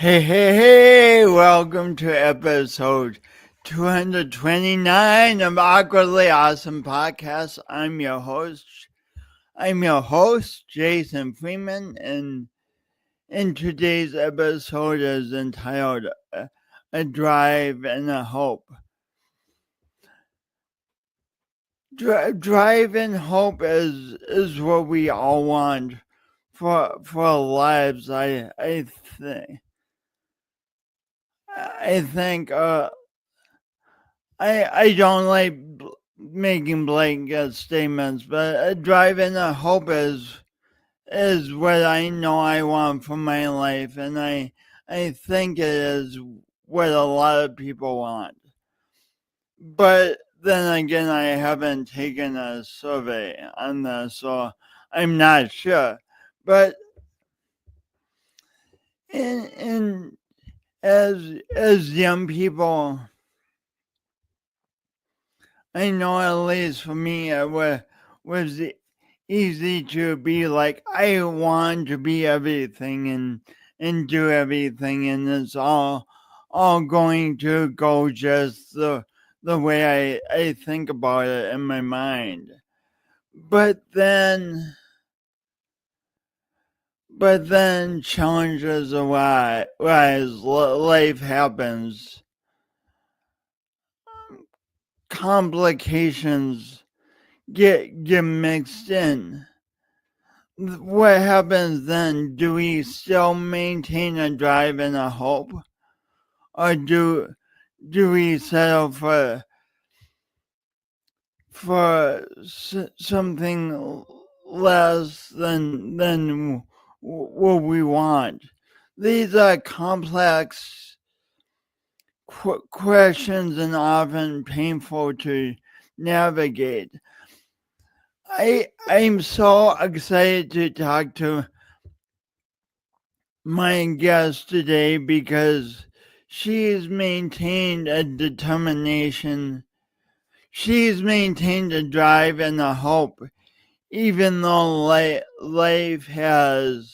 Hey, welcome to episode 229 of Awkwardly Awesome Podcast. I'm your host, Jason Freeman, and in today's episode is entitled A Drive and a Hope. Drive and hope is what we all want for our lives, I think. I don't like making blanket statements, but a drive and a hope is what I know I want for my life, and I think it is what a lot of people want. But then again, I haven't taken a survey on this, so I'm not sure. But in as young people, I know at least for me, it was easy to be like, I want to be everything and do everything, and it's all going to go just the way I think about it in my mind. But then challenges arise, life happens, complications get mixed in. What happens then? Do we still maintain a drive and a hope, or do we settle for something less than what we want? These are complex questions and often painful to navigate. I'm so excited to talk to my guest today because she's maintained a determination. She's maintained a drive and a hope, even though life has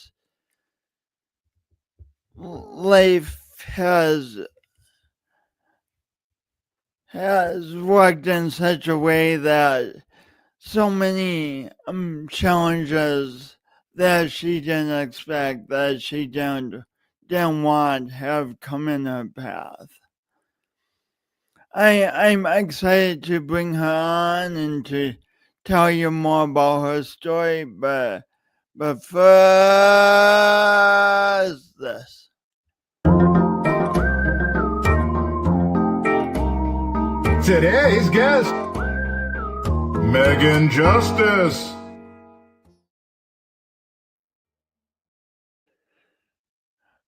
worked in such a way that so many challenges that she didn't expect, that she didn't want, have come in her path. I'm excited to bring her on and to tell you more about her story, but first this. Today's guest, Meagan Justus.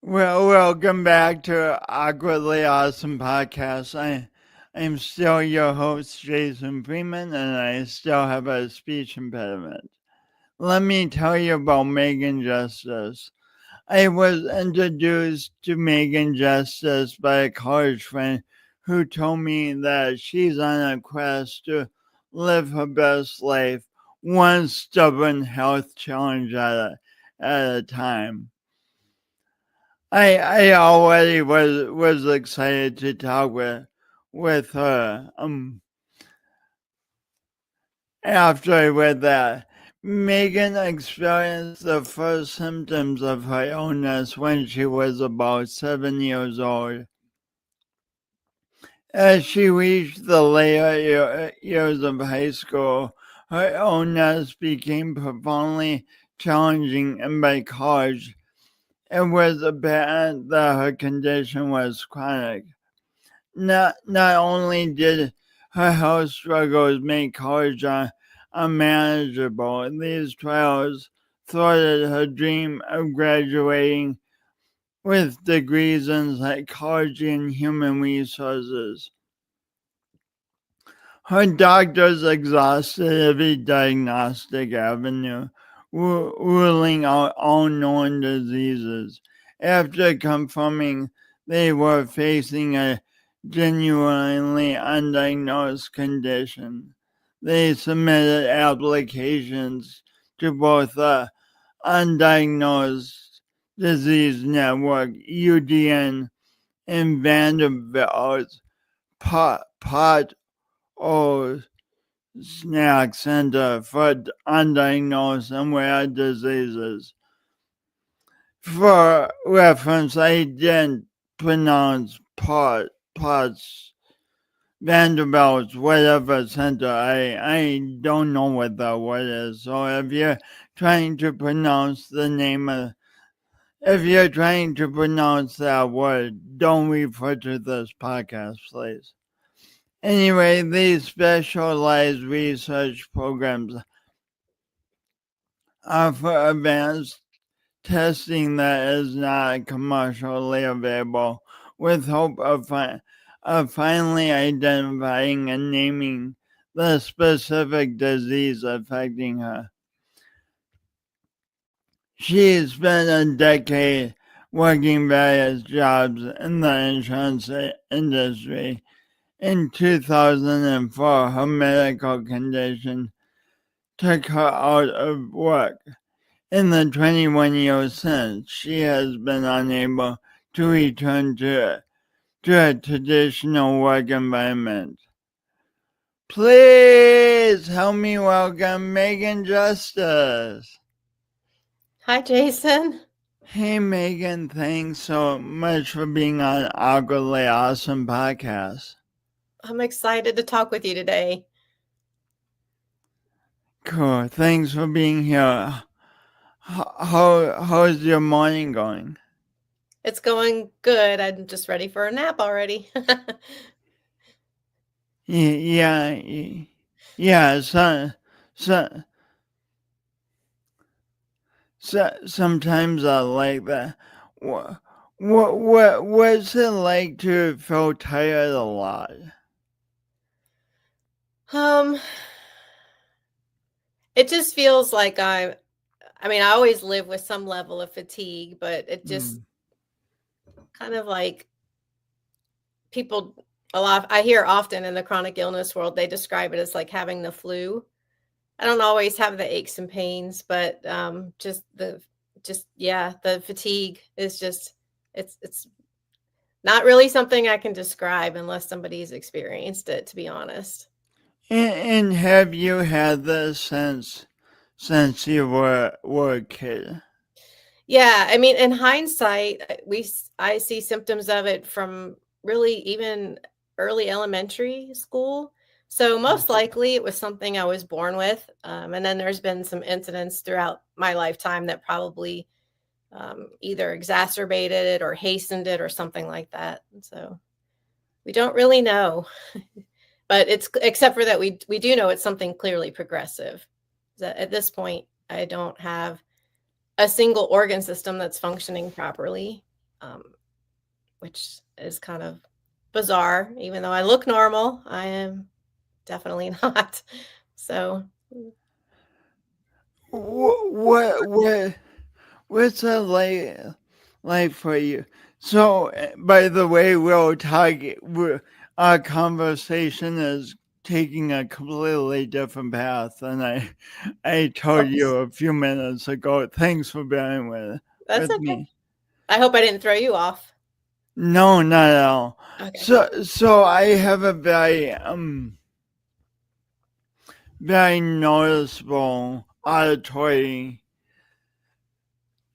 Well, welcome back to Awkwardly Awesome Podcast. I'm still your host, Jason Freeman, and I still have a speech impediment. Let me tell you about Meagan Justus. I was introduced to Meagan Justus by a college friend who told me that she's on a quest to live her best life, one stubborn health challenge at a time. I already was excited to talk with her. After I read that, Meagan experienced the first symptoms of her illness when she was about 7 years old. As she reached the later years of high school, her illness became profoundly challenging, and by college, it was apparent that her condition was chronic. Not only did her health struggles make college unmanageable, these trials thwarted her dream of graduating with degrees in psychology and human resources. Her doctors exhausted every diagnostic avenue, ruling out all known diseases. After confirming they were facing a genuinely undiagnosed condition, they submitted applications to both the Undiagnosed Disease Network, UDN, and Vanderbilt Potocsnak Center for Undiagnosed and Rare Diseases. For reference, I didn't pronounce Potts Vanderbilt, whatever center. I don't know what that word is. So if you're trying to pronounce the name of, if you're trying to pronounce that word, don't refer to this podcast, please. Anyway, these specialized research programs offer advanced testing that is not commercially available, with hope of finally identifying and naming the specific disease affecting her. She spent a decade working various jobs in the insurance industry. In 2004, her medical condition took her out of work. In the 21 years since, she has been unable to return to a traditional work environment. Please help me welcome Meagan Justus. Hi, Jason. Hey, Meagan, thanks so much for being on Awkwardly Awesome Podcast. I'm excited to talk with you today. Cool. Thanks for being here. How's your morning going? It's going good. I'm just ready for a nap already. Yeah. Sometimes I like that. What's it like to feel tired a lot? It just feels like I always live with some level of fatigue, but it just kind of like I hear often in the chronic illness world, they describe it as like having the flu. I don't always have the aches and pains, but the fatigue is just, it's not really something I can describe unless somebody's experienced it, to be honest. And have you had this since you were a kid? Yeah, I mean, in hindsight, I see symptoms of it from really even early elementary school. So most likely it was something I was born with. And then there's been some incidents throughout my lifetime that probably either exacerbated it or hastened it or something like that. And so we don't really know, but except for that, we do know it's something clearly progressive. That at this point, I don't have a single organ system that's functioning properly, which is kind of bizarre. Even though I look normal, I am definitely not. So what's it like for you? So, by the way, our conversation is taking a completely different path than I told you a few minutes ago. Thanks for bearing with okay. me. I hope I didn't throw you off. No, not at all. Okay. So I have a very very noticeable auditory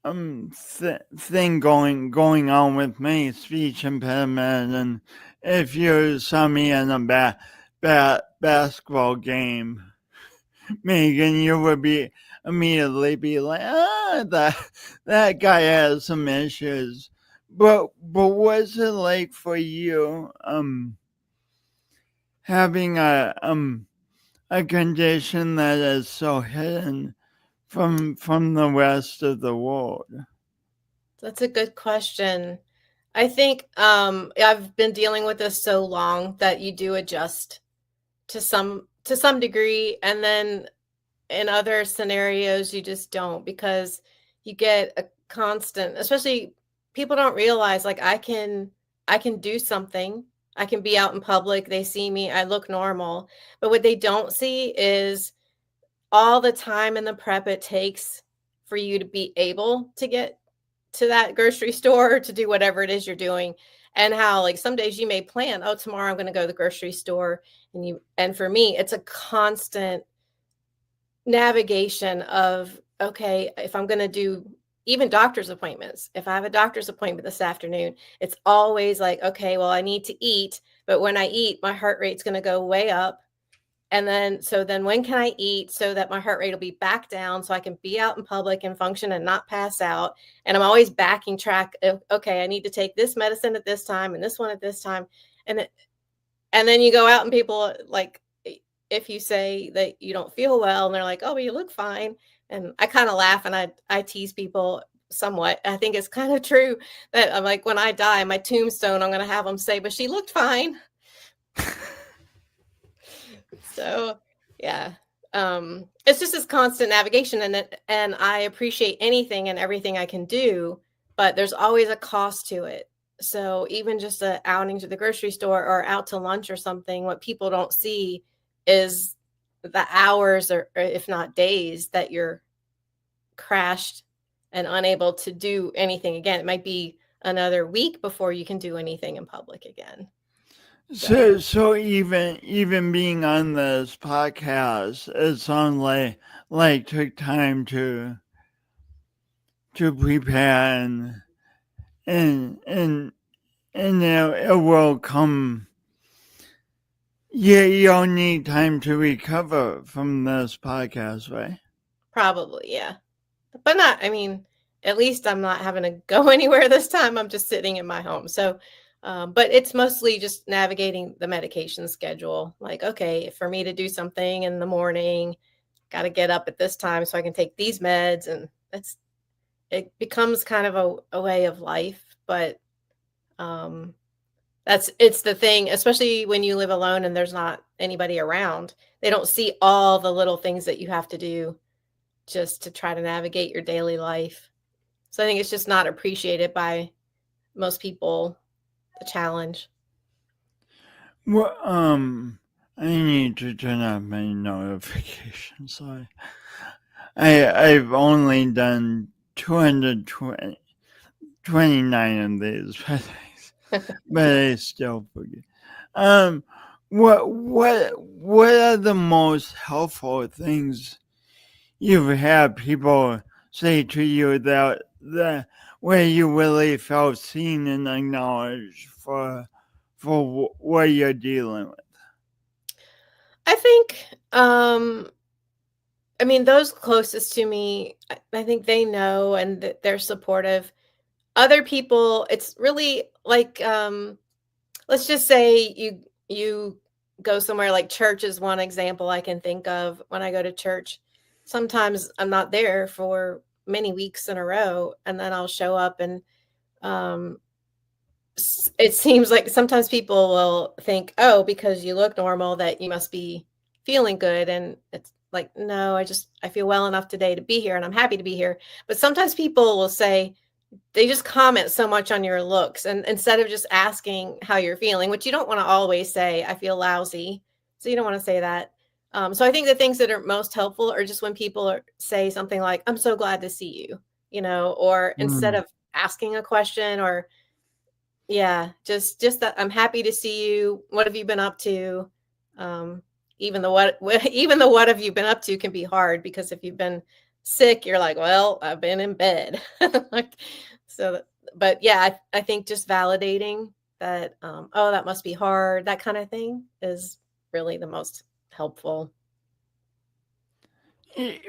thing going on with me, speech impediment, and if you saw me in a basketball game, Meagan, you would immediately be like, that guy has some issues. But what's it like for you having a condition that is so hidden from the rest of the world? That's a good question. I think I've been dealing with this so long that you do adjust to some degree, and then in other scenarios you just don't, because you get a constant, especially people don't realize, like, I can do something. I can be out in public, they see me, I look normal, but what they don't see is all the time and the prep it takes for you to be able to get to that grocery store to do whatever it is you're doing, and how like some days you may plan, oh, tomorrow I'm going to go to the grocery store, and for me it's a constant navigation of, okay, if I'm going to do even doctor's appointments, if I have a doctor's appointment this afternoon, it's always like, okay, well, I need to eat, but when I eat, my heart rate's going to go way up. And then, so then when can I eat so that my heart rate will be back down so I can be out in public and function and not pass out? And I'm always backing track of, okay, I need to take this medicine at this time and this one at this time. And then you go out and people like, if you say that you don't feel well and they're like, oh, well, you look fine. And I kind of laugh and I tease people somewhat. I think it's kind of true that I'm like, when I die, my tombstone, I'm going to have them say, but she looked fine. So yeah, it's just this constant navigation, and I appreciate anything and everything I can do, but there's always a cost to it. So even just a outing to the grocery store or out to lunch or something, what people don't see is the hours or if not days that you're crashed and unable to do anything again. It might be another week before you can do anything in public again. So even being on this podcast, it sounds like took time to prepare and it will come. Yeah, you'll need time to recover from this podcast, right? Probably, yeah. But not, I mean, at least I'm not having to go anywhere this time. I'm just sitting in my home. So, but it's mostly just navigating the medication schedule. Like, okay, for me to do something in the morning, got to get up at this time so I can take these meds. And it becomes kind of a way of life. But it's the thing, especially when you live alone and there's not anybody around. They don't see all the little things that you have to do just to try to navigate your daily life. So I think it's just not appreciated by most people, the challenge. Well, I need to turn off my notifications. Sorry. I've only done 229 of these, but I still forget. What are the most helpful things you've had people say to you that where you really felt seen and acknowledged for what you're dealing with? I think, I mean, those closest to me, I think they know and they're supportive. Other people, it's really like, let's just say you go somewhere, like church is one example I can think of. When I go to church, sometimes I'm not there for many weeks in a row, and then I'll show up and it seems like sometimes people will think, oh, because you look normal that you must be feeling good. And it's like, no, I feel well enough today to be here and I'm happy to be here. But sometimes people will say, they just comment so much on your looks, and instead of just asking how you're feeling, which you don't want to always say, I feel lousy. So you don't want to say that. So I think the things that are most helpful are just when people say something like, I'm so glad to see you, or instead of asking a question, or just that I'm happy to see you. What have you been up to? Even the what have you been up to can be hard, because if you've been sick, you're like, well, I've been in bed. But yeah, I think just validating that, oh, that must be hard, that kind of thing is really the most helpful.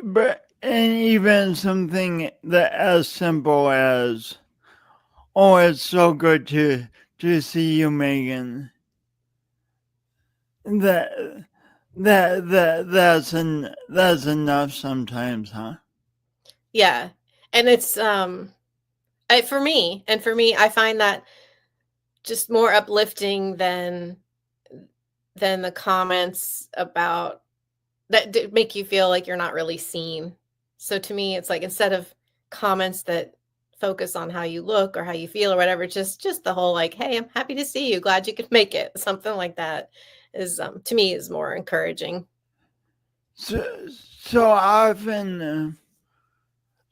But and even something that as simple as, oh, it's so good to see you, Meagan. That's enough sometimes, huh? Yeah. And it's for me, I find that just more uplifting than the comments about that make you feel like you're not really seen. So to me, it's like, instead of comments that focus on how you look or how you feel or whatever, just the whole like, hey, I'm happy to see you, glad you could make it, something like that is to me is more encouraging. So often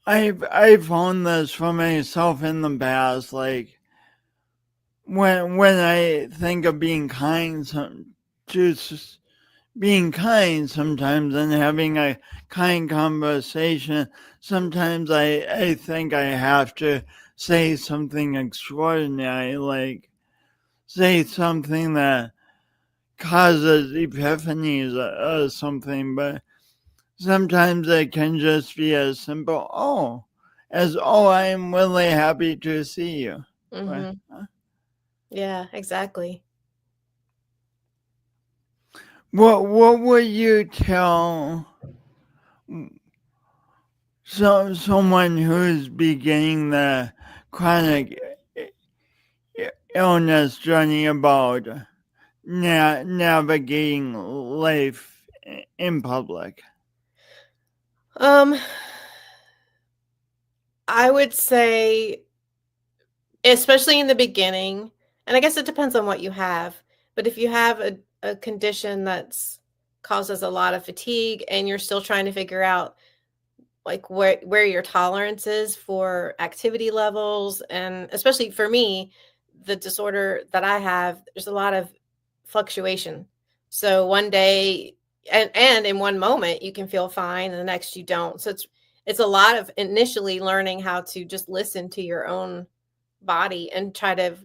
I found this for myself in the past, like when I think of being kind, just being kind sometimes and having a kind conversation. Sometimes I think I have to say something extraordinary, like say something that causes epiphanies or something, but sometimes it can just be as simple, I'm really happy to see you. Mm-hmm. Yeah, exactly. What would you tell someone who's beginning the chronic illness journey about navigating life in public? I would say, especially in the beginning, and I guess it depends on what you have, but if you have a condition that's causes a lot of fatigue and you're still trying to figure out like where your tolerance is for activity levels, and especially for me, the disorder that I have, there's a lot of fluctuation. So one day and in one moment you can feel fine and the next you don't. So it's a lot of initially learning how to just listen to your own body and try to,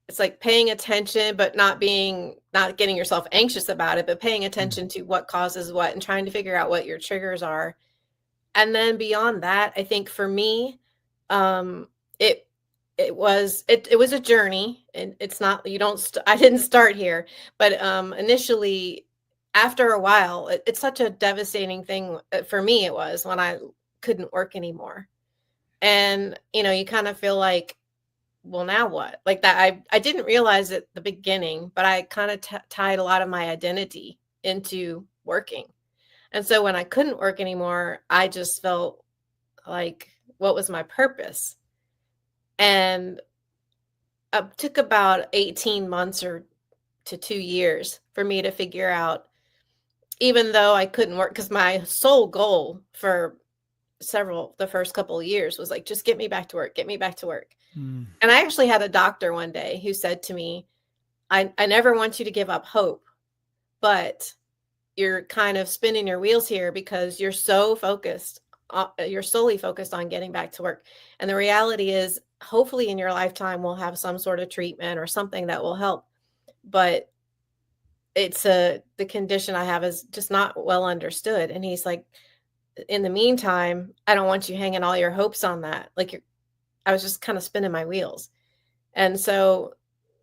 it's like paying attention but not getting yourself anxious about it, but paying attention to what causes what and trying to figure out what your triggers are. And then beyond that, I think for me, um, it it was a journey, and it's not, you don't I didn't start here, but initially, after a while, it's such a devastating thing for me. It was when I couldn't work anymore, and you kind of feel like, well, now what? Like that, I didn't realize at the beginning, but I kind of tied a lot of my identity into working. And so when I couldn't work anymore, I just felt like, what was my purpose? And it took about 18 months or to 2 years for me to figure out, even though I couldn't work, because my sole goal for the first couple of years was like, just get me back to work, get me back to work. And I actually had a doctor one day who said to me, I never want you to give up hope, but you're kind of spinning your wheels here because you're so focused. You're solely focused on getting back to work. And the reality is, hopefully in your lifetime, we'll have some sort of treatment or something that will help. But the condition I have is just not well understood. And he's like, in the meantime, I don't want you hanging all your hopes on that. Like I was just kind of spinning my wheels. And so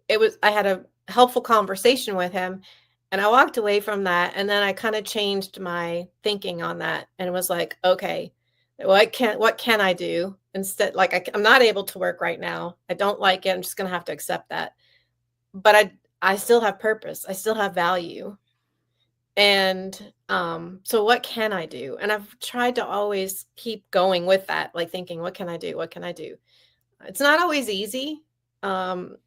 I had a helpful conversation with him. And I walked away from that, and then I kind of changed my thinking on that and was like, okay, what can I do instead? Like I'm not able to work right now. I don't like it. I'm just going to have to accept that. But I still have purpose. I still have value. And so what can I do? And I've tried to always keep going with that, like thinking, what can I do? What can I do? It's not always easy. And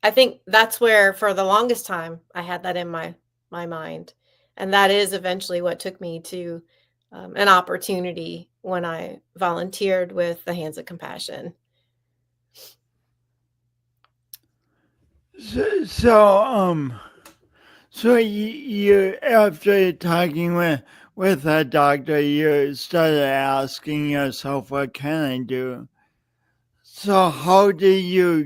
I think that's where, for the longest time, I had that in my mind, and that is eventually what took me to an opportunity when I volunteered with the Hands of Compassion. So you after talking with a doctor, you started asking yourself, what can I do? So how did you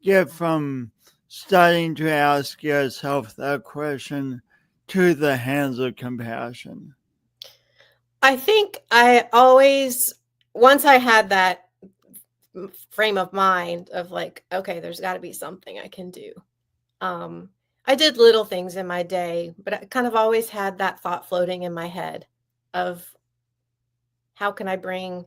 get from starting to ask yourself that question to the Hands of Compassion? I think I always, once I had that frame of mind of like, okay, there's got to be something I can do. I did little things in my day, but I kind of always had that thought floating in my head of, how can I bring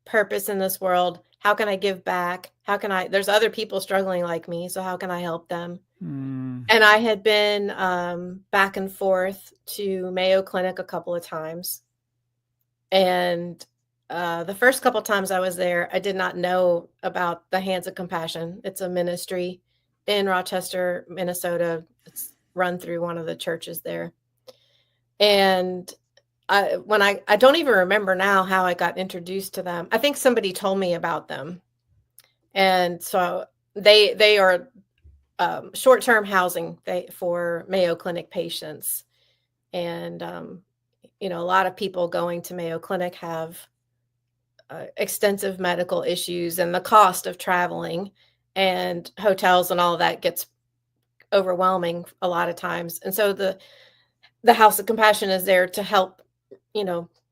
purpose in this world? How can I give back? There's other people struggling like me, so how can I help them? And I had been back and forth to Mayo Clinic a couple of times. And the first couple of times I was there, I did not know about the Hands of Compassion. It's a ministry in Rochester, Minnesota. It's run through one of the churches there. And I don't even remember now how I got introduced to them. I think somebody told me about them. And so they are short-term housing for Mayo Clinic patients. And, a lot of people going to Mayo Clinic have extensive medical issues, and the cost of traveling and hotels and all of that gets overwhelming a lot of times. And so the House of Compassion is there to help,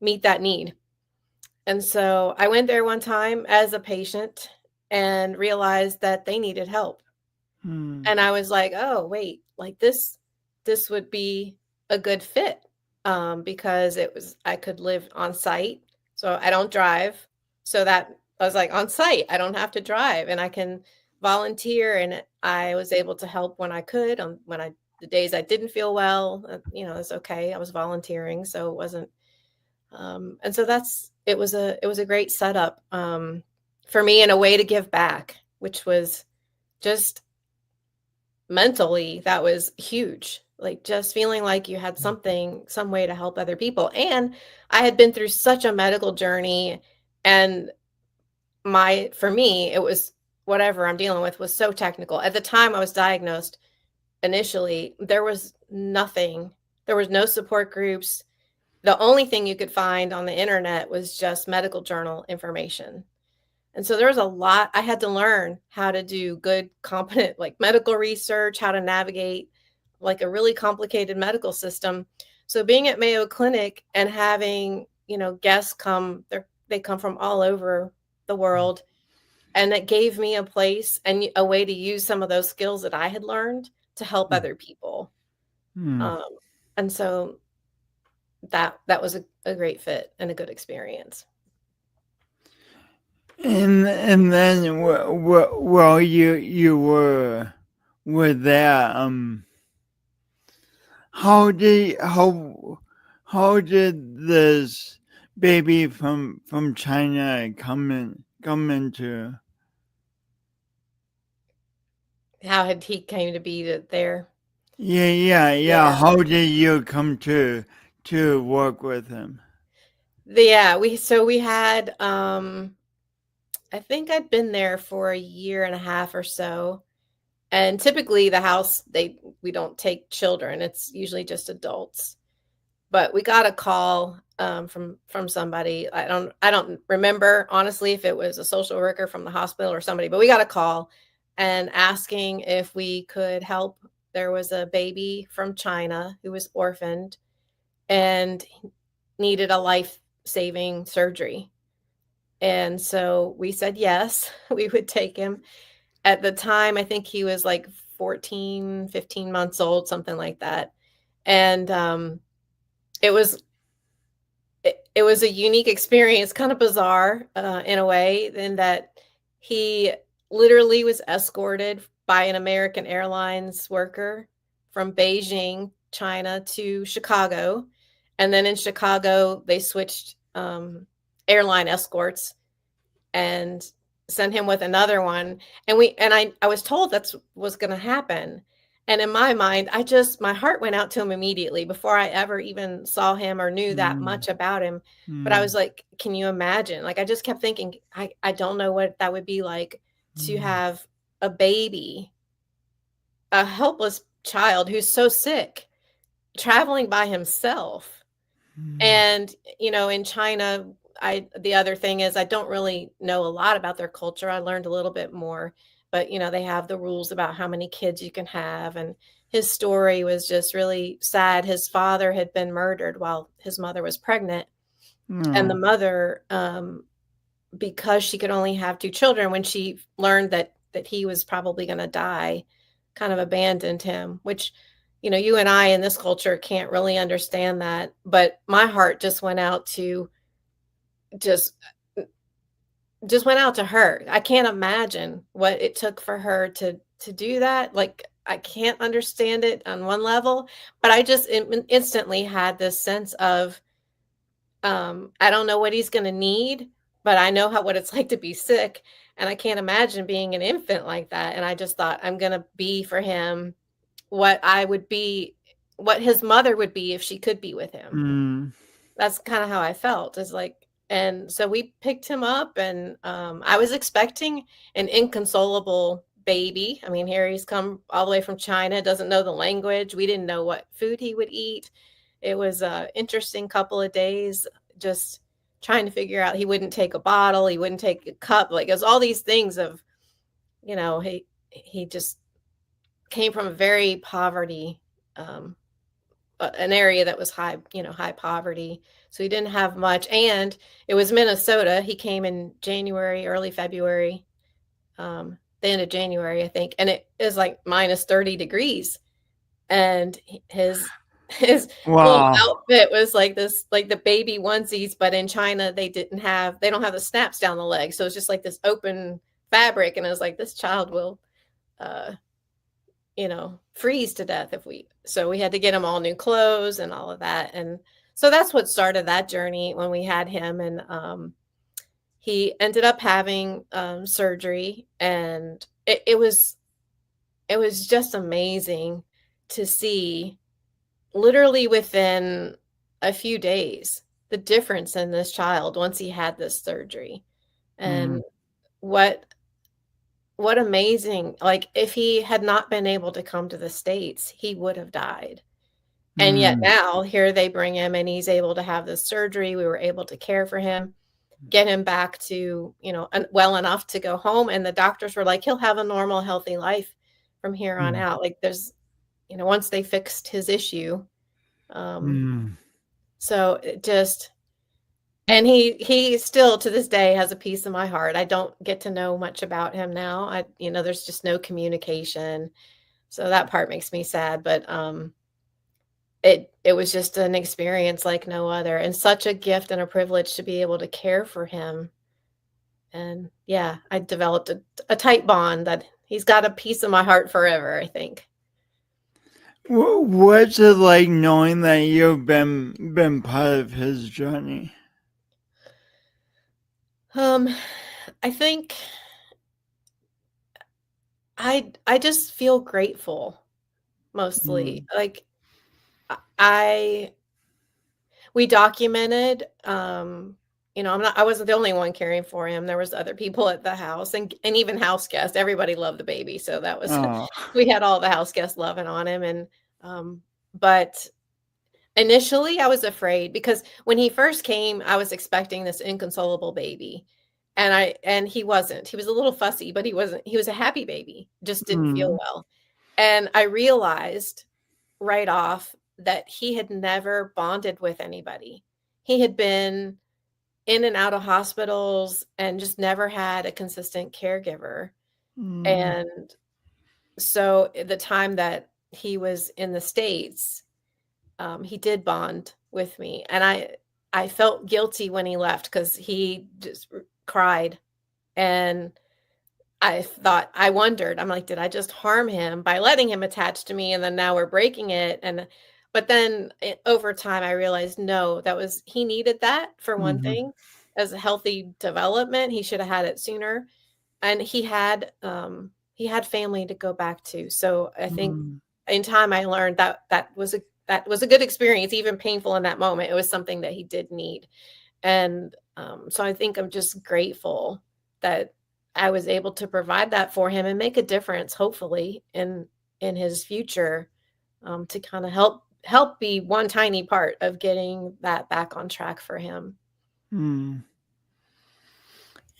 meet that need. And so I went there one time as a patient and realized that they needed help. And I was like, oh, wait, like this would be a good fit, because I could live on site. So I don't drive. So that I was like, on site, I don't have to drive, and I can volunteer. And I was able to help when I could, the days I didn't feel well, it's okay. I was volunteering. So it wasn't, and so it was a great setup, for me, and a way to give back, which was just mentally, that was huge. Like, just feeling like you had some way to help other people. And I had been through such a medical journey, and for me, it was whatever I'm dealing with was so technical. At the time I was diagnosed initially, there was nothing. There was no support groups. The only thing you could find on the internet was just medical journal information. And so there was a lot. I had to learn how to do good, competent, like medical research, how to navigate like a really complicated medical system. So being at Mayo Clinic and having, guests come, they come from all over the world. And it gave me a place and a way to use some of those skills that I had learned to help other people. And so that was a great fit and a good experience. And then while you were there, how did this baby from China come into? How had he came to be there? Yeah. How did you come to work with him? We had, I think I'd been there for a year and a half or so. And typically the house, we don't take children. It's usually just adults. But we got a call from somebody. I don't remember honestly if it was a social worker from the hospital or somebody, but we got a call and asking if we could help. There was a baby from China who was orphaned and needed a life-saving surgery. And so we said yes, we would take him. At the time, I think he was like 14, 15 months old, something like that. And it was a unique experience, kind of bizarre in a way, in that he literally was escorted by an American Airlines worker from Beijing, China, to Chicago. And then in Chicago, they switched airline escorts and sent him with another one. And I was told that's was going to happen. And in my mind, my heart went out to him immediately before I ever even saw him or knew that much about him. But I was like, can you imagine? Like, I just kept thinking, I don't know what that would be like to have a baby, a helpless child who's so sick, traveling by himself. And, in China, the other thing is I don't really know a lot about their culture. I learned a little bit more, but they have the rules about how many kids you can have. And his story was just really sad. His father had been murdered while his mother was pregnant. And the mother, because she could only have 2 children, when she learned that he was probably going to die, kind of abandoned him, which, you and I in this culture can't really understand that. But my heart just went out to her. I can't imagine what it took for her to do that. Like, I can't understand it on one level, but I just instantly had this sense of, I don't know what he's going to need, but I know what it's like to be sick. And I can't imagine being an infant like that. And I just thought, I'm going to be for him what his mother would be if she could be with him. that's kind of how I felt, is like, and so we picked him up, and I was expecting an inconsolable baby. I mean, here he's come all the way from China, doesn't know the language. We didn't know what food he would eat. It was a interesting couple of days, just trying to figure out. He wouldn't take a bottle, he wouldn't take a cup. Like, it was all these things of, he just came from a very poverty, an area that was high poverty. So he didn't have much. And it was Minnesota. He came in January, early February, the end of January, I think. And it is like minus 30 degrees. And his little outfit was like this, like the baby onesies, but in China, they don't have the snaps down the leg. So it's just like this open fabric. And I was like, this child will, freeze to death so we had to get him all new clothes and all of that. And so that's what started that journey when we had him. And he ended up having surgery, and it was just amazing to see, literally within a few days, the difference in this child once he had this surgery. And what amazing, like, if he had not been able to come to the States, he would have died. And yet now here they bring him, and he's able to have this surgery. We were able to care for him, get him back to, well enough to go home. And the doctors were like, he'll have a normal, healthy life from here on out. Like, there's, once they fixed his issue. So it just, and he still to this day has a piece of my heart. I don't get to know much about him now. There's just no communication. So that part makes me sad, but it was just an experience like no other, and such a gift and a privilege to be able to care for him. And yeah, I developed a tight bond that he's got a piece of my heart forever, I think. What's it like knowing that you've been part of his journey? I think I just feel grateful mostly. Like, we documented, I wasn't the only one caring for him. There was other people at the house, and even house guests. Everybody loved the baby. So that was, we had all the house guests loving on him. And, but initially I was afraid, because when he first came, I was expecting this inconsolable baby, and he wasn't. He was a little fussy, but he was a happy baby, just didn't feel well. And I realized right off that he had never bonded with anybody. He had been in and out of hospitals and just never had a consistent caregiver. And so the time that he was in the States, he did bond with me. And I felt guilty when he left, because he just cried. And I wondered, I'm like, did I just harm him by letting him attach to me? And then now we're breaking it. But then over time, I realized, no, he needed that for one thing, as a healthy development. He should have had it sooner. And he had family to go back to. So I think in time I learned that was a good experience, even painful in that moment. It was something that he did need. And so I think I'm just grateful that I was able to provide that for him and make a difference, hopefully, in his future, to kind of help be one tiny part of getting that back on track for him.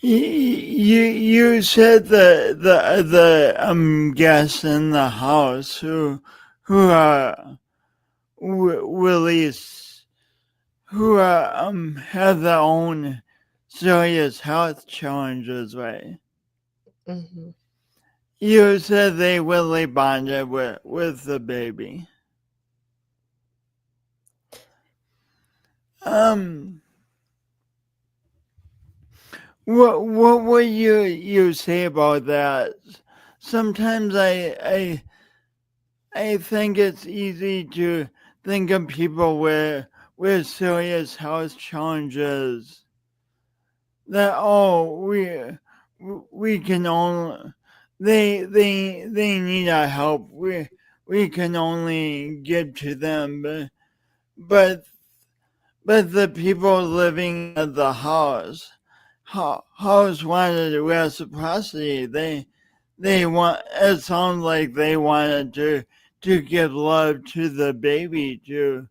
You said the guests in the house who release, who have their own serious health challenges, right? You said they really bonded with the baby. What would you say about that? Sometimes I think it's easy to think of people with serious health challenges that we can only they need our help. We can only give to them, but the people living at the house wanted reciprocity. They want. It sounds like they wanted to give love to the baby, to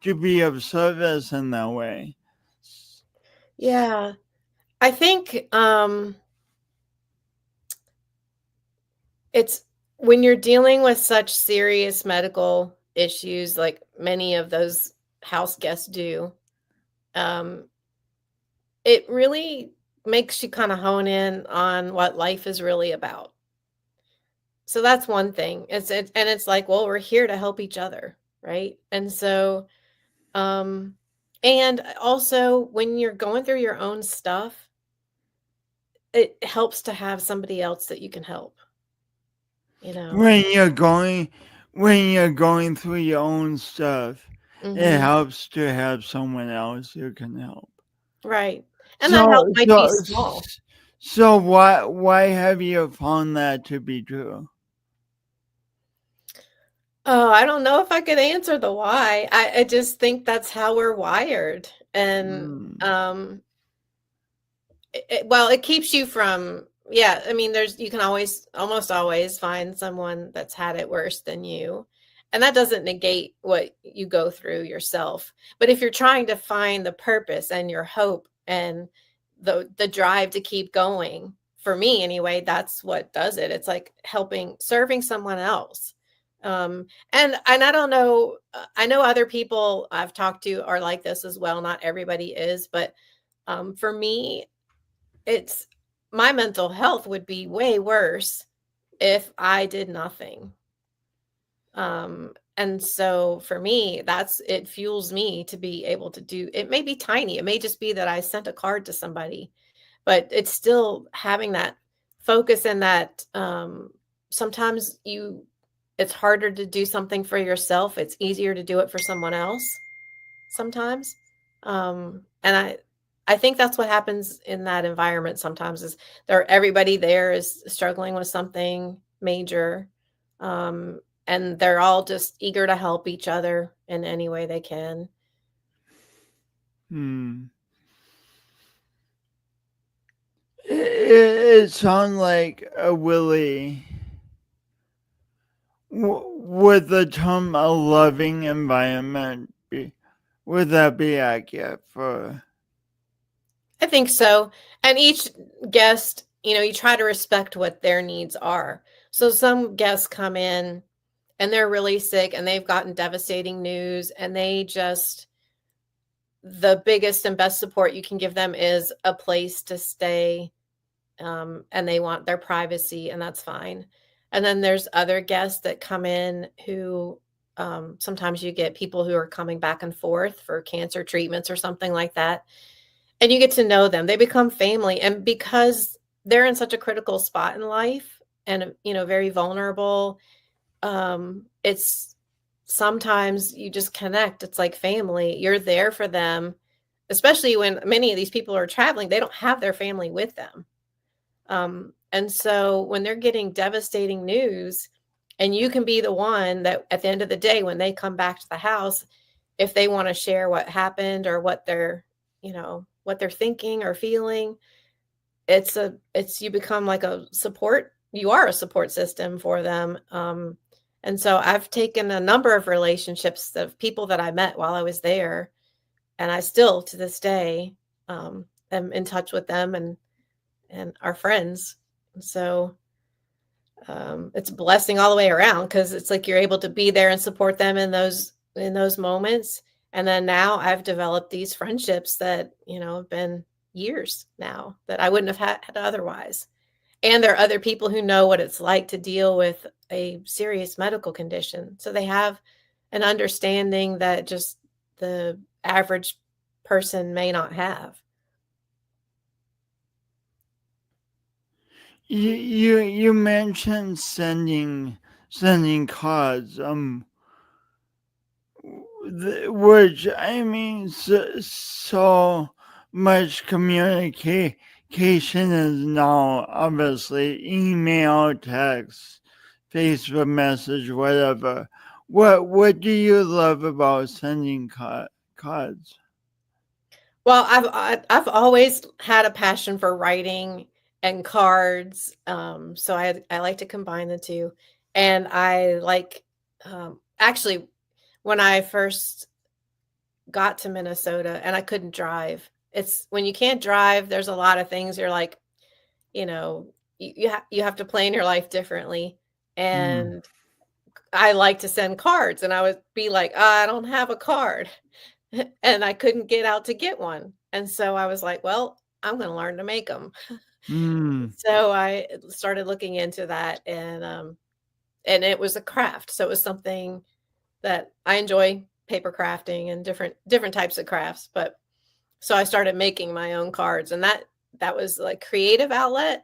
be of service in that way. Yeah. I think it's when you're dealing with such serious medical issues like many of those house guests do, it really makes you kind of hone in on what life is really about. So that's one thing. It's like, well, we're here to help each other, right? And so and also when you're going through your own stuff, it helps to have somebody else that you can help, you know. When you're going through your own stuff, it Mhm. helps to have someone else who can help. Right. And that help might be small. So why have you found that to be true? Oh, I don't know if I could answer the why. I just think that's how we're wired. And Mm. it keeps you from, yeah, I mean, you can almost always find someone that's had it worse than you. And that doesn't negate what you go through yourself. But if you're trying to find the purpose and your hope and the drive to keep going, for me anyway, that's what does it. It's like serving someone else. And I don't know, I know other people I've talked to are like this as well. Not everybody is, but for me, it's my mental health would be way worse if I did nothing. And so for me, it fuels me to be able to do, it may be tiny. It may just be that I sent a card to somebody, but it's still having that focus and that sometimes it's harder to do something for yourself. It's easier to do it for someone else sometimes. And I think that's what happens in that environment sometimes is everybody there is struggling with something major. And they're all just eager to help each other in any way they can. It sounds like a Willie. Would the term "a loving environment" would that be accurate for? I think so. And each guest, you try to respect what their needs are. So some guests come in and they're really sick and they've gotten devastating news and the biggest and best support you can give them is a place to stay. And they want their privacy, and that's fine. And then there's other guests that come in who sometimes you get people who are coming back and forth for cancer treatments or something like that. And you get to know them. They become family. And because they're in such a critical spot in life and, very vulnerable, it's sometimes you just connect. It's like family. You're there for them, especially when many of these people are traveling. They don't have their family with them. And so when they're getting devastating news, and you can be the one that at the end of the day, when they come back to the house, if they want to share what happened or what they're thinking or feeling, you become like you are a support system for them. And so I've taken a number of relationships of people that I met while I was there, and I still to this day am in touch with them and our friends. So it's a blessing all the way around because it's like you're able to be there and support them in those moments. And then now I've developed these friendships that, have been years now that I wouldn't have had otherwise. And there are other people who know what it's like to deal with a serious medical condition. So they have an understanding that just the average person may not have. You mentioned sending cards, which I mean, so much communication is now obviously email, text, Facebook message, whatever. What do you love about sending cards? Well, I've always had a passion for writing and cards, so I like to combine the two, and I like actually when I first got to Minnesota and I couldn't drive. It's when you can't drive, there's a lot of things you're like, you know, you have to plan your life differently, Mm. and I like to send cards, and I would be like, I don't have a card. And I couldn't get out to get one. And so I was like, well, I'm going to learn to make them. Mm. So I started looking into that, and it was a craft. So it was something that I enjoy, paper crafting and different types of crafts. But so I started making my own cards, and that was like creative outlet.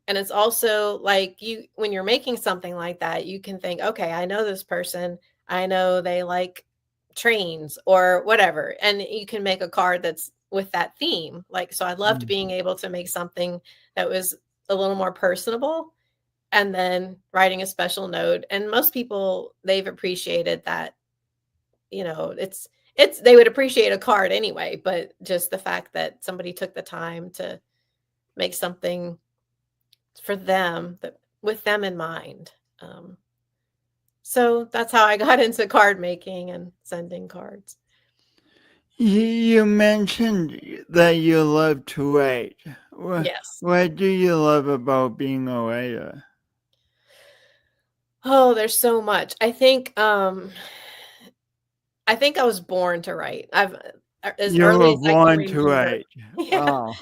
And it's also like you when you're making something like that, you can think, okay, I know this person. I know they like trains or whatever. And you can make a card that's with that theme. Like, so I loved Mm. being able to make something that was a little more personable and then writing a special note. And most people, they've appreciated that, they would appreciate a card anyway, but just the fact that somebody took the time to make something for them that with them in mind. So that's how I got into card making and sending cards. You mentioned that you love to write. Yes. What do you love about being a writer? Oh, there's so much. I think I was born to write. I've as You early were as I can born to remember. write. Yeah. Wow.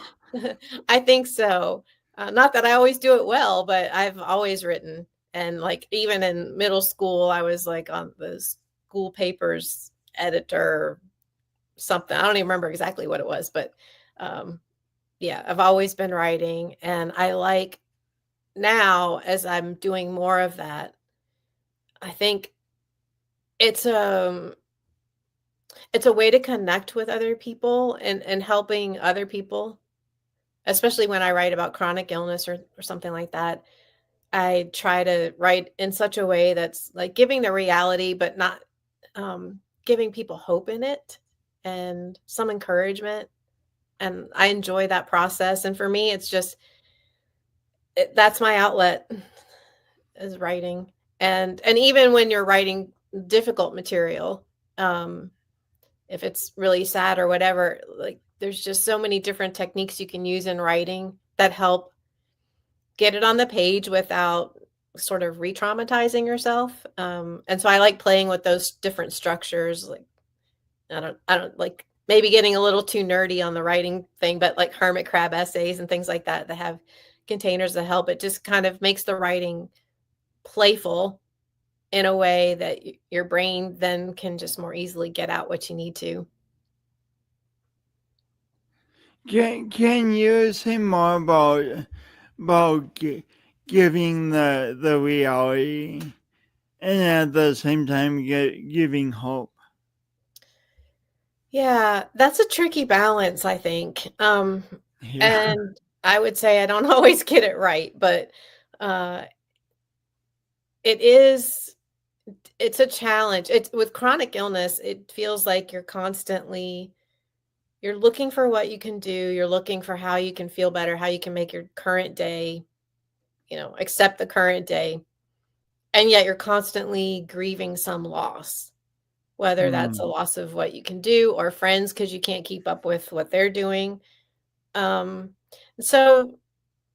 I think so. Not that I always do it well, but I've always written. And like even in middle school, I was like on the school papers editor, something. I don't even remember exactly what it was, but um, yeah, I've always been writing. And I like now as I'm doing more of that, I think it's it's a way to connect with other people and helping other people, especially when I write about chronic illness or something like that. I try to write in such a way that's like giving the reality, but not giving people hope in it and some encouragement. And I enjoy that process. And for me, it's just that's my outlet is writing. And even when you're writing difficult material, um, if it's really sad or whatever, like there's just so many different techniques you can use in writing that help get it on the page without sort of re-traumatizing yourself. And so I like playing with those different structures. Like I don't like maybe getting a little too nerdy on the writing thing, but like hermit crab essays and things like that that have containers that help. It just kind of makes the writing playful in a way that your brain then can just more easily get out what you need to. Can you say more about giving the reality and at the same time giving hope? Yeah, that's a tricky balance, I think. Yeah. And I would say I don't always get it right, but uh, it is it's a challenge. It's with chronic illness, it feels like you're looking for what you can do, you're looking for how you can feel better, how you can make your current day, accept the current day, and yet you're constantly grieving some loss, whether that's a Mm. loss of what you can do or friends because you can't keep up with what they're doing. Um, so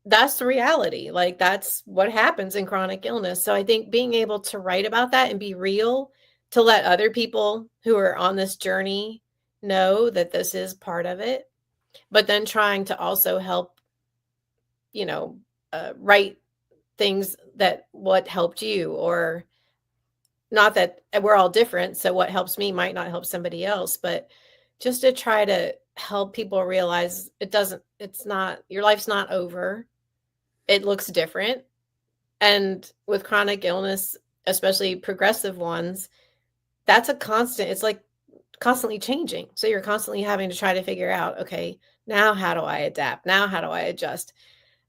that's the reality. Like that's what happens in chronic illness. So I think being able to write about that and be real to let other people who are on this journey know that this is part of it, but then trying to also help, you know, write things that what helped you or not that we're all different. So what helps me might not help somebody else, but just to try to help people realize it's not, your life's not over. It looks different. And with chronic illness, especially progressive ones, that's a constant. It's like constantly changing. So you're constantly having to try to figure out, okay, now how do I adapt? Now how do I adjust?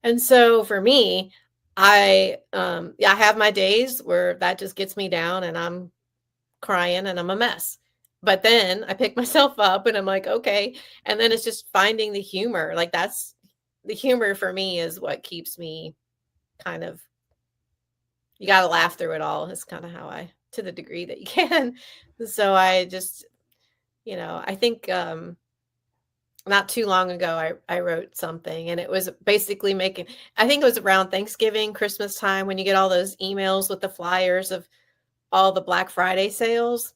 And so for me, I have my days where that just gets me down and I'm crying and I'm a mess. but then I pick myself up and I'm like, okay. And then it's just finding the humor. Like that's the humor for me is what keeps me kind of, you got to laugh through it all. Is kind of how to the degree that you can. So I just, I think, not too long ago, I wrote something and it was basically I think it was around Thanksgiving, Christmas time when you get all those emails with the flyers of all the Black Friday sales.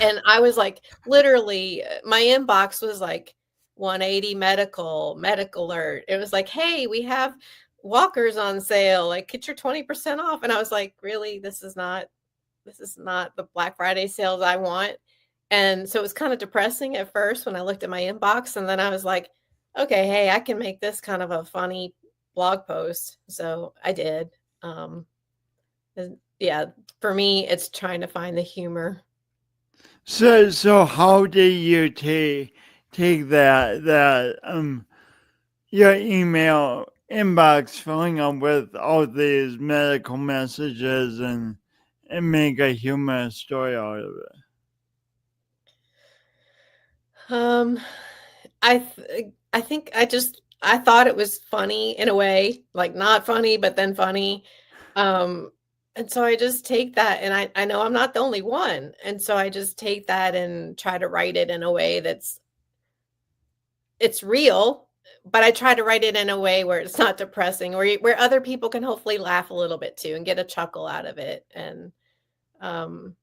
And I was like, literally, my inbox was like 180 medical alert. It was like, hey, we have walkers on sale. Like, get your 20% off. And I was like, really, this is not the Black Friday sales I want. And so it was kind of depressing at first when I looked at my inbox. And then I was like, okay, hey, I can make this kind of a funny blog post. So I did. Yeah, for me, it's trying to find the humor. So how did you take that your email inbox filling up with all these medical messages and make a humorous story out of it? I think I thought it was funny in a way, like not funny, but then funny. And so I just take that, and I know I'm not the only one. And so I just take that and try to write it in a way it's real, but I try to write it in a way where it's not depressing, where other people can hopefully laugh a little bit too and get a chuckle out of it, and hope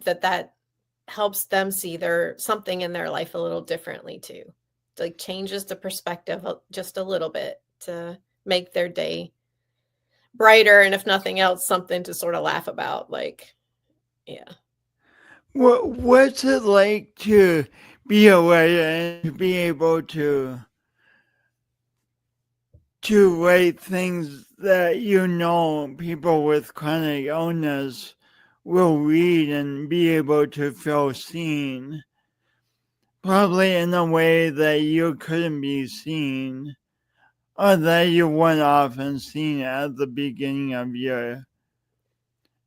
that helps them see something in their life a little differently too. Like changes the perspective just a little bit to make their day brighter, and if nothing else, something to sort of laugh about. Like, yeah. What's it like to be a writer and to be able to write things that people with chronic illness will read and be able to feel seen, probably in a way that you couldn't be seen, or that you weren't often seen at the beginning of your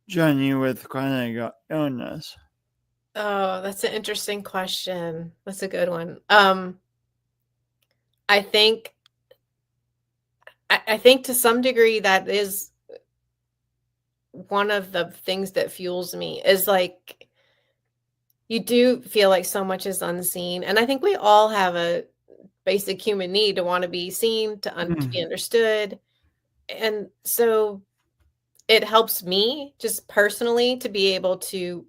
journey with chronic illness? Oh, that's an interesting question. That's a good one. I think to some degree that is one of the things that fuels me, is like you do feel like so much is unseen. And I think we all have a basic human need to want to be seen, to be understood. And so it helps me just personally to be able to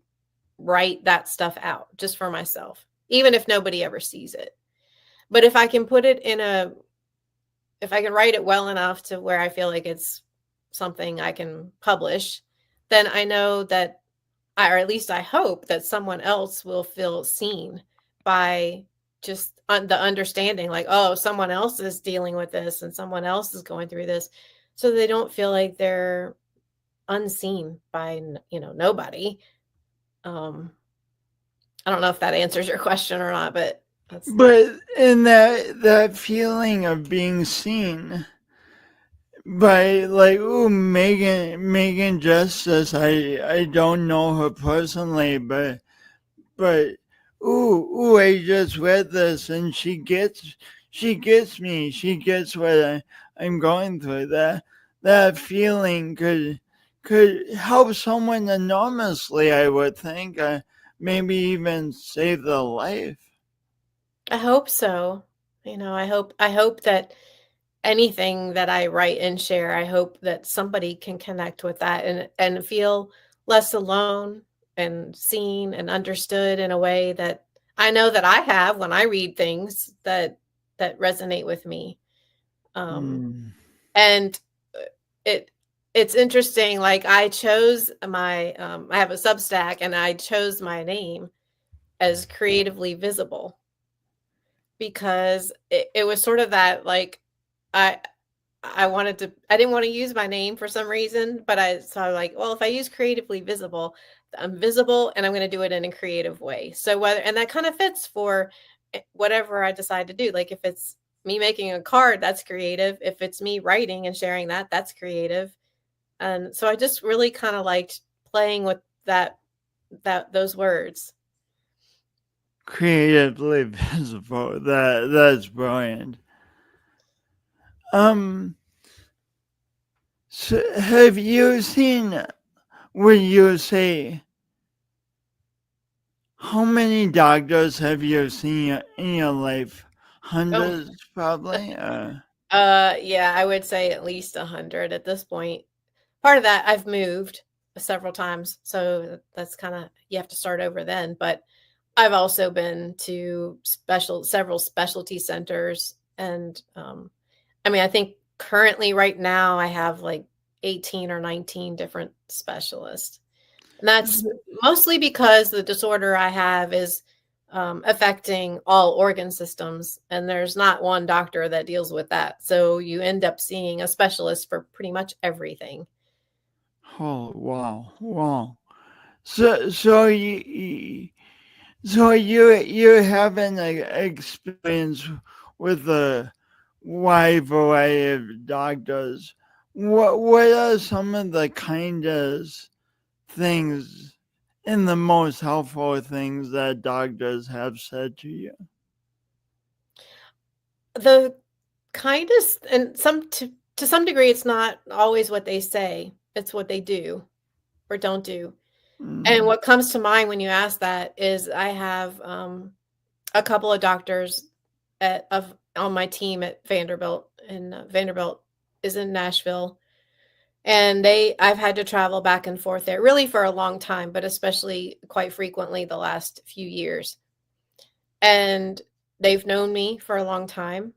write that stuff out just for myself, even if nobody ever sees it. But if I can if I can write it well enough to where I feel like it's something I can publish, then I know that or at least I hope that someone else will feel seen by just the understanding, like, oh, someone else is dealing with this and someone else is going through this. So they don't feel like they're unseen by, nobody. I don't know if that answers your question or not, but in that feeling of being seen by, like, Meagan Justus, I don't know her personally, but I just read this and she gets me. She gets what I'm going through. That feeling could help someone enormously, I would think. Maybe even save their life. I hope so. I hope that anything that I write and share, I hope that somebody can connect with that and feel less alone and seen and understood in a way that I know that I have when I read things that resonate with me. And it's interesting. Like I chose I have a Substack, and I chose my name as Creatively Visible because it was sort of that, like, I didn't want to use my name for some reason, but I was like, well, if I use Creatively Visible, I'm visible and I'm going to do it in a creative way. So and that kind of fits for whatever I decide to do. Like if it's me making a card, that's creative. If it's me writing and sharing that's creative. And so I just really kind of liked playing with that those words. Creatively visible. That's brilliant. So have you seen, would you say, how many doctors have you seen in your life? Oh, Hundreds, probably? yeah, I would say at least 100 at this point. Part of that, I've moved several times, so that's kind of, you have to start over then. But I've also been to several specialty centers, and I mean, I think currently right now I have like 18 or 19 different specialists. And that's mostly because the disorder I have is affecting all organ systems, and there's not one doctor that deals with that. So you end up seeing a specialist for pretty much everything. Oh, wow. So you have an experience with a wide variety of doctors. What are some of the kindest things and the most helpful things that doctors have said to you? The kindest, and to some degree, it's not always what they say; it's what they do or don't do. And what comes to mind when you ask that is I have a couple of doctors on my team at Vanderbilt, and Vanderbilt is in Nashville, and I've had to travel back and forth there really for a long time, but especially quite frequently the last few years. And they've known me for a long time.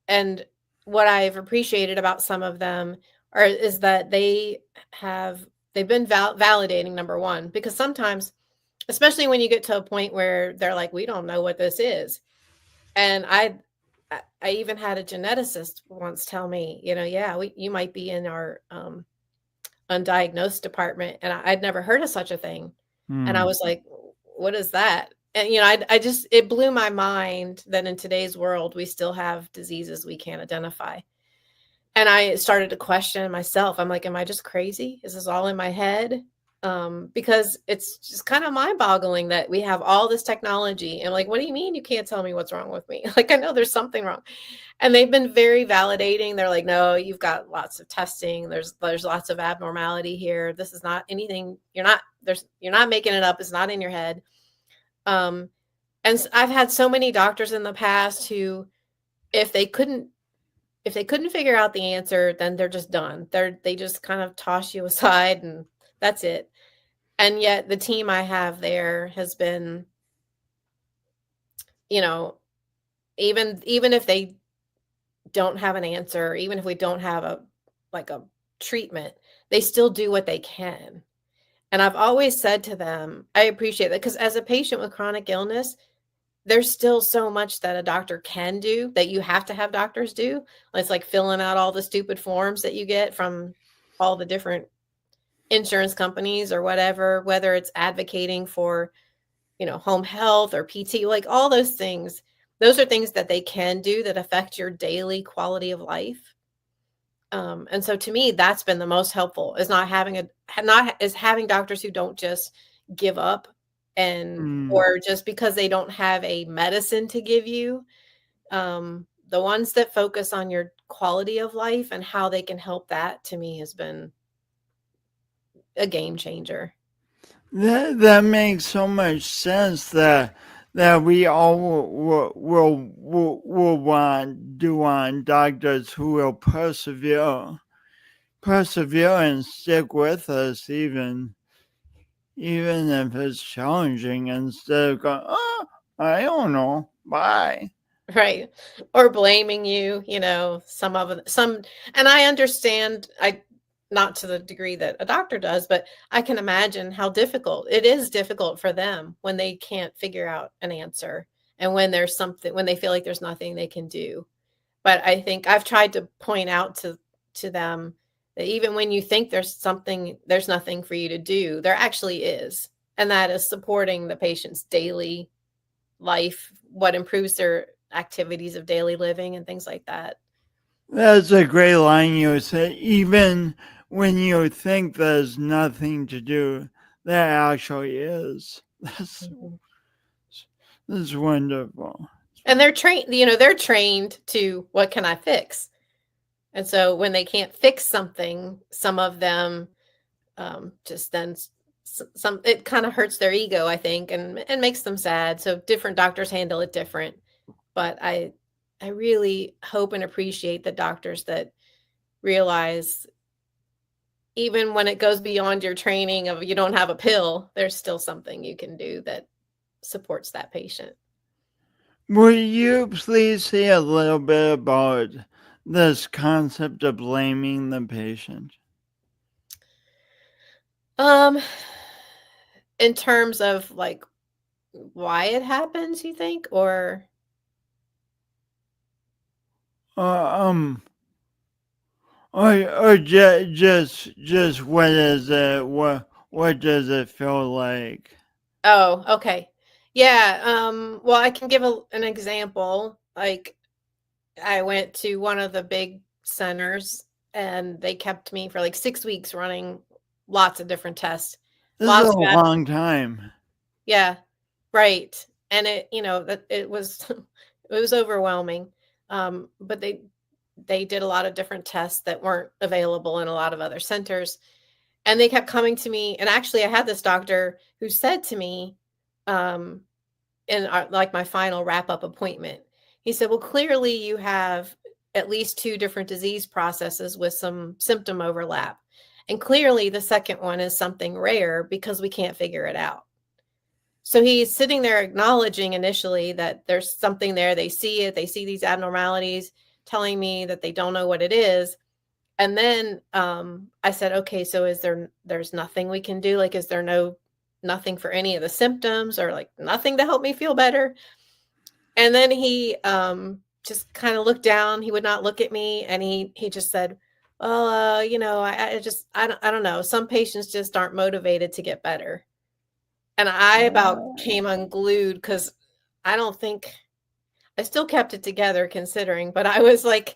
And what I've appreciated about some of them is that they've been validating, number one, because sometimes, especially when you get to a point where they're like, we don't know what this is. And I even had a geneticist once tell me, yeah, you might be in our undiagnosed department. And I'd never heard of such a thing. And I was like, what is that? And, it blew my mind that in today's world, we still have diseases we can't identify. And I started to question myself. I'm like, am I just crazy? Is this all in my head? Because it's just kind of mind-boggling that we have all this technology. And like, what do you mean you can't tell me what's wrong with me? Like, I know there's something wrong. And they've been very validating. They're like, no, you've got lots of testing. There's lots of abnormality here. This is not anything. You're not making it up. It's not in your head. And I've had so many doctors in the past who, if they couldn't figure out the answer, then they're just done. They just kind of toss you aside and that's it. And yet the team I have there has been, even if they don't have an answer, even if we don't have a treatment, they still do what they can. And I've always said to them, I appreciate that, because as a patient with chronic illness, there's still so much that a doctor can do that you have to have doctors do. It's like filling out all the stupid forms that you get from all the different insurance companies or whatever, whether it's advocating for, home health or PT, like all those things. Those are things that they can do that affect your daily quality of life. And so to me, that's been the most helpful, is having doctors who don't just give up or just because they don't have a medicine to give you. The ones that focus on your quality of life and how they can help, that to me has been a game changer. That makes so much sense that we all will want doctors who will persevere and stick with us even if it's challenging, instead of going, oh, I don't know, bye. Right. Or blaming you, and I understand, not to the degree that a doctor does, but I can imagine how difficult it is for them when they can't figure out an answer and when they feel like there's nothing they can do. But I think I've tried to point out to them that even when you think there's nothing for you to do, there actually is. And that is supporting the patient's daily life, what improves their activities of daily living and things like that. That's a great line you said. Even when you think there's nothing to do, that actually is. Mhm. That's wonderful. And they're trained, they're trained to what can I fix? And so when they can't fix something, some of them just then some it kind of hurts their ego, I think, and makes them sad. So different doctors handle it different. But I really hope and appreciate the doctors that realize even when it goes beyond your training of you don't have a pill, there's still something you can do that supports that patient. Will you please say a little bit about this concept of blaming the patient? In terms of like why it happens, you think, or Or just what is it? What does it feel like? oh, okay. Yeah, well, I can give an example. Like I went to one of the big centers and they kept me for like 6 weeks running lots of different tests. This is Lots a of long time. Yeah, right. And that it was it was overwhelming. But they did a lot of different tests that weren't available in a lot of other centers. And they kept coming to me. And actually, I had this doctor who said to me, um, in like my final wrap up appointment, he said, "Well, clearly you have at least 2 different disease processes with some symptom overlap, and clearly the second one is something rare because we can't figure it out." So he's sitting there acknowledging initially that there's something there. They see it. They see these abnormalities, telling me that they don't know what it is. And then I said, okay, so there's nothing we can do? Like, is there nothing for any of the symptoms or like nothing to help me feel better? And then he just kind of looked down. He would not look at me. And he just said, well, I don't know. Some patients just aren't motivated to get better. And I about came unglued because I don't think I still kept it together considering, but I was like,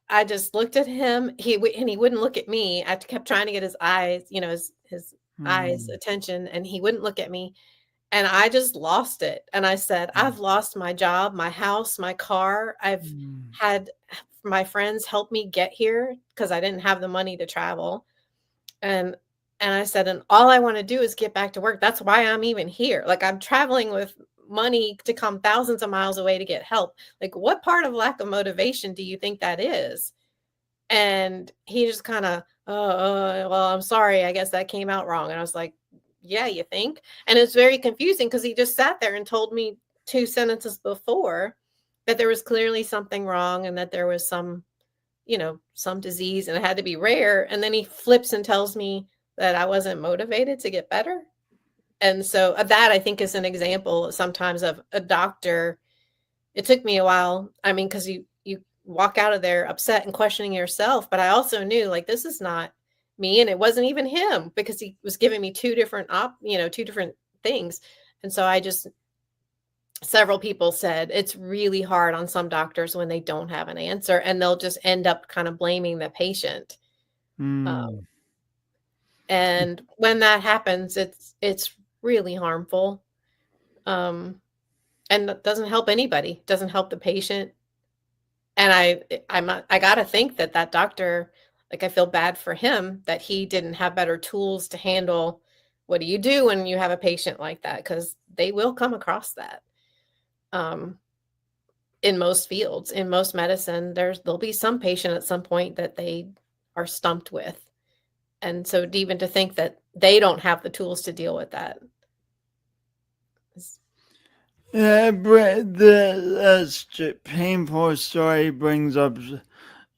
I just looked at him. And he wouldn't look at me. I kept trying to get his eyes, his eyes attention, and he wouldn't look at me. And I just lost it. And I said, I've lost my job, my house, my car. I've had my friends help me get here because I didn't have the money to travel. And I said, and all I want to do is get back to work. That's why I'm even here. Like I'm traveling with money to come thousands of miles away to get help. Like what part of lack of motivation do you think that is? And he just kind of, well, I'm sorry. I guess that came out wrong. And I was like, yeah, you think? And it's very confusing because he just sat there and told me 2 sentences before that there was clearly something wrong and that there was some disease and it had to be rare. And then he flips and tells me that I wasn't motivated to get better. And so that I think is an example sometimes of a doctor. It took me a while. I mean, because you walk out of there upset and questioning yourself. But I also knew like this is not me, and it wasn't even him because he was giving me 2 different 2 different things. And so several people said it's really hard on some doctors when they don't have an answer and they'll just end up kind of blaming the patient. And when that happens, it's really harmful. And it doesn't help anybody, doesn't help the patient. And I got to think that doctor, like I feel bad for him that he didn't have better tools to handle. What do you do when you have a patient like that? Because they will come across that. In most fields, in most medicine, there'll be some patient at some point that they are stumped with. And so even to think that they don't have the tools to deal with that. This painful story brings up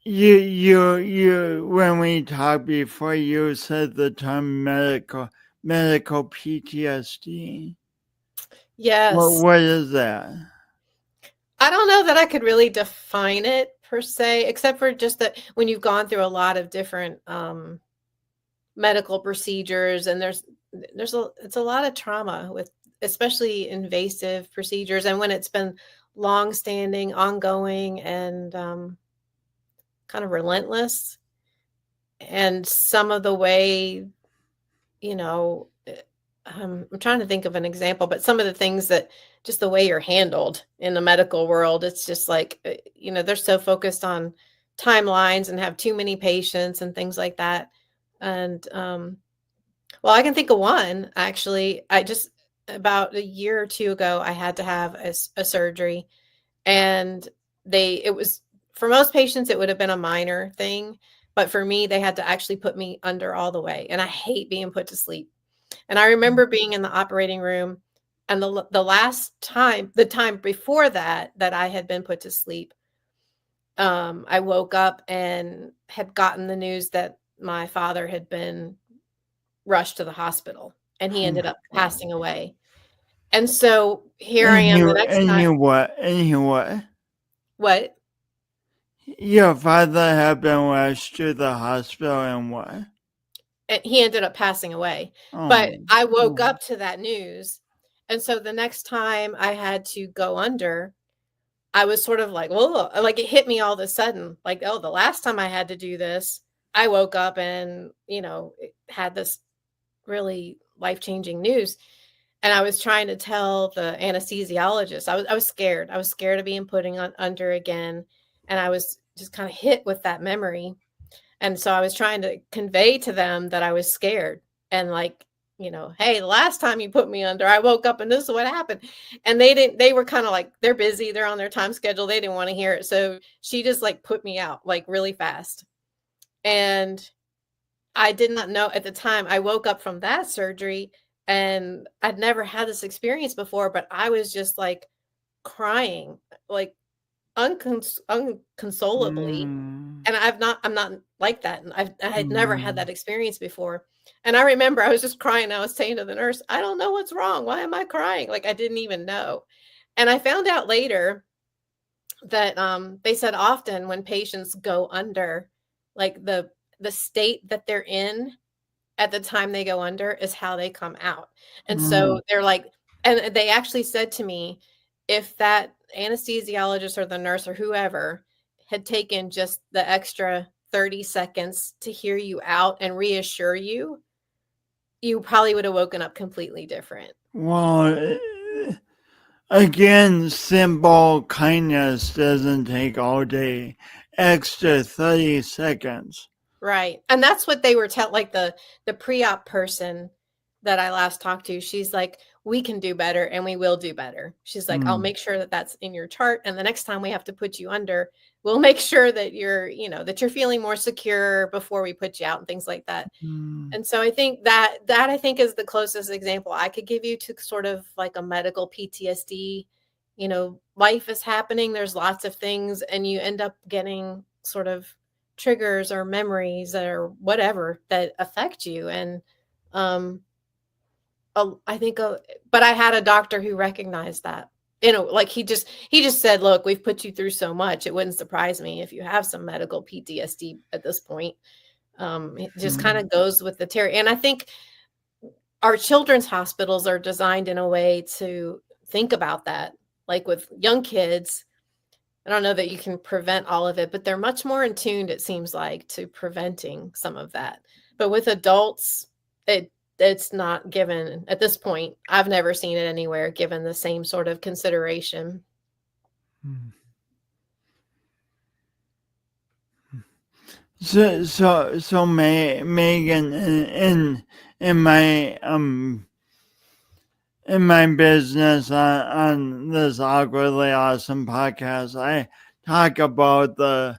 you when we talked before, you said the term medical PTSD. Yes. What is that? I don't know that I could really define it per se, except for just that when you've gone through a lot of different medical procedures, and it's a lot of trauma with especially invasive procedures, and when it's been long-standing, ongoing, and kind of relentless, and some of the way I'm trying to think of an example, but some of the things that just the way you're handled in the medical world, it's just like, they're so focused on timelines and have too many patients and things like that. And, well, I can think of one actually. About a year or two ago, I had to have a surgery, and it was, for most patients, it would have been a minor thing. But for me, they had to actually put me under all the way. And I hate being put to sleep. And I remember being in the operating room, and the time before that I had been put to sleep, I woke up and had gotten the news that my father had been rushed to the hospital, and he Oh ended my up God. passing away. And so here I And am the you next and time. you what? And you what? What? Your father had been rushed to the hospital and what? And he ended up passing away. But Oh, I woke oh. up to that news. And so the next time I had to go under, I was sort of like, "Whoa," like, it hit me all of a sudden, like, "Oh, the last time I had to do this, I woke up and, it had this really life-changing news." And I was trying to tell the anesthesiologist. I was scared. I was scared of being putting on under again, and I was just kinda hit with that memory. And so I was trying to convey to them that I was scared, and like, "Hey, the last time you put me under, I woke up and this is what happened." And they were kind of like, they're busy, they're on their time schedule. They didn't want to hear it. So she just like put me out like really fast. And I did not know at the time. I woke up from that surgery, and I'd never had this experience before, but I was just like crying, like unconsolably. Mm. And I'm not like that, and I had never had Mm. that experience before. And I remember I was just crying. I was saying to the nurse, "I don't know what's wrong. Why am I crying?" Like, I didn't even know. And I found out later that, they said often when patients go under, like, the state that they're in at the time they go under is how they come out. And Mm. so they're like, and they actually said to me, if that anesthesiologist or the nurse or whoever had taken just the extra 30 seconds to hear you out and reassure you, you probably would have woken up completely different. Well, again, simple kindness doesn't take all day. Extra 30 seconds. Right. And that's what they were like the pre-op person that I last talked to. She's like, "We can do better and we will do better." She's like, "I'll Mm. make sure that that's in your chart, and the next time we have to put you under, we'll make sure that that you're feeling more secure before we put you out," and things like that. Mm. And so I think that I think is the closest example I could give you to sort of like a medical PTSD. Life is happening, there's lots of things, and you end up getting sort of triggers or memories or whatever that affect you. And um I think but I had a doctor who recognized that. Like he just said, "Look, we've put you through so much. It wouldn't surprise me if you have some medical PTSD at this point." It just kind Mm. of goes with the terror. And I think our children's hospitals are designed in a way to think about that. Like with young kids, I don't know that you can prevent all of it, but they're much more in tuned, it seems like, to preventing some of that. But with adults, it's not given at this point. I've never seen it anywhere given the same sort of consideration. Mm. So Megan, in my in my business on this awkwardly awesome podcast, I talk about the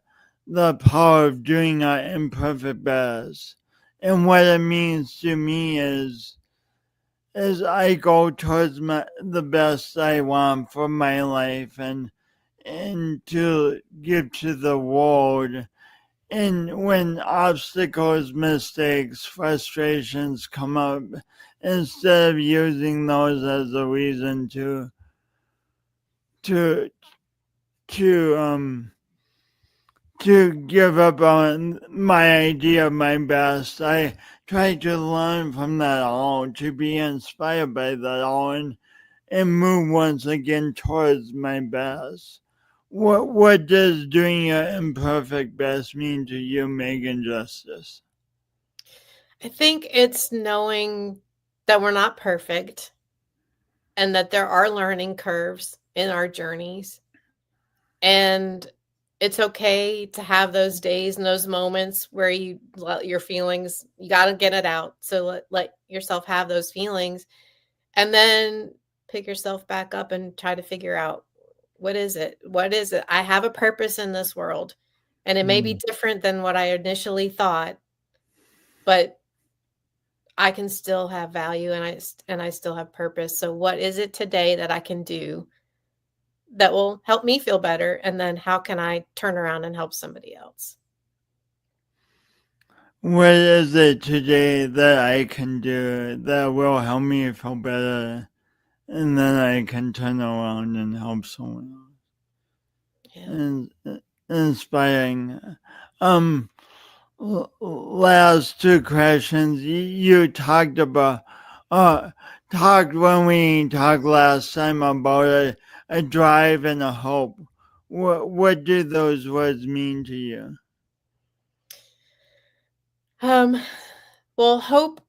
power of doing our imperfect best, and what it means to me is I go towards the best I want for my life and to give to the world. And when obstacles, mistakes, frustrations come up, instead of using those as a reason to to um to give up on my idea of my best, I try to learn from that all, to be inspired by that all, and move once again towards my best. What does doing your imperfect best mean to you, Meagan Justus? I think it's knowing that we're not perfect and that there are learning curves in our journeys. And it's okay to have those days and those moments where you let your feelings, you got to get it out. So let yourself have those feelings and then pick yourself back up and try to figure out what is it? What is it? I have a purpose in this world, and it may be different than what I initially thought, but I can still have value and I still have purpose. So what is it today that I can do that will help me feel better, and then how can I turn around and help somebody else? What is it today that I can do that will help me feel better, and then I can turn around and help someone else? Yeah. And inspiring. Last two questions. You talked about talked when we talked last time about a drive and a hope. What do those words mean to you? Well, hope,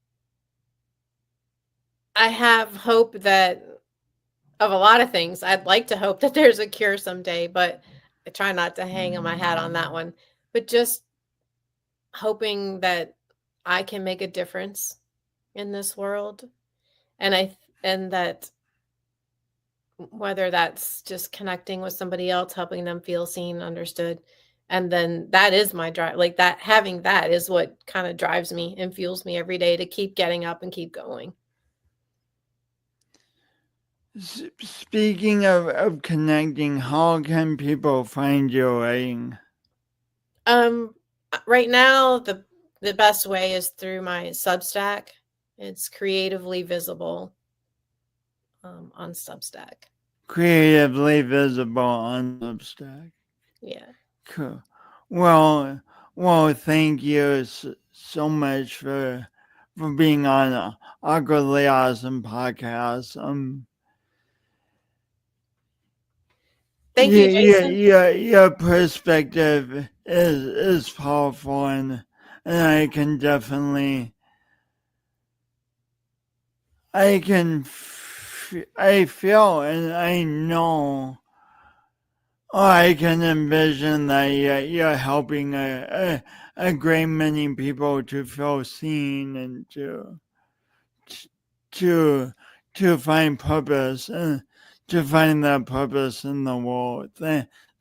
I have hope that of a lot of things. I'd like to hope that there's a cure someday, but I try not to hang my hat on that one. But just hoping that I can make a difference in this world, and that whether that's just connecting with somebody else, helping them feel seen, understood, and then that is my drive. Like that, having that is what kind of drives me and fuels me every day to keep getting up and keep going. Speaking of connecting, how can people find your writing? Right now, the best way is through my Substack. It's Creatively Visible on Substack. Creatively Visible on Substack. Yeah. Cool. Well, thank you so much for being on Awkwardly Awesome podcast. Thank you, Jason. Your perspective is powerful, and I can definitely I feel and I know. I can envision that you're helping a great many people to feel seen and to find purpose and to find that purpose in the world.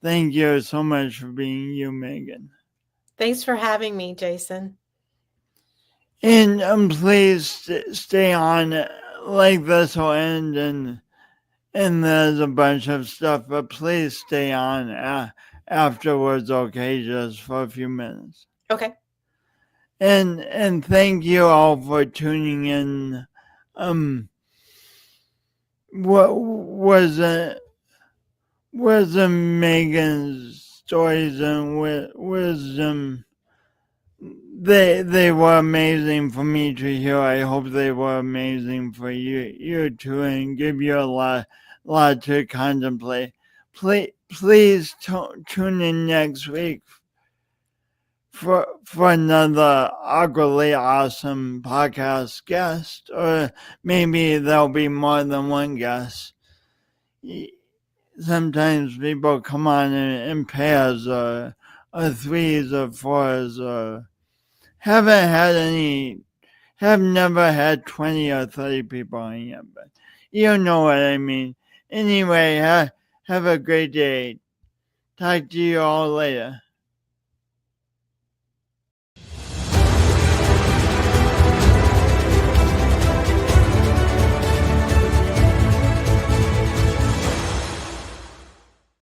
Thank you so much for being you, Meagan. Thanks for having me, Jason. And please stay on. Like this will end, and there's a bunch of stuff, but please stay on afterwards, okay, just for a few minutes. Okay. And thank you all for tuning in. What was it? Was Meagan's stories and wisdom? They were amazing for me to hear. I hope they were amazing for you too, and give you a lot to contemplate. Please tune in next week for another awkwardly awesome podcast guest, or maybe there'll be more than one guest. Sometimes people come on in pairs, or threes or fours, or have never had 20 or 30 people on yet, but you know what I mean. Anyway, have a great day. Talk to you all later.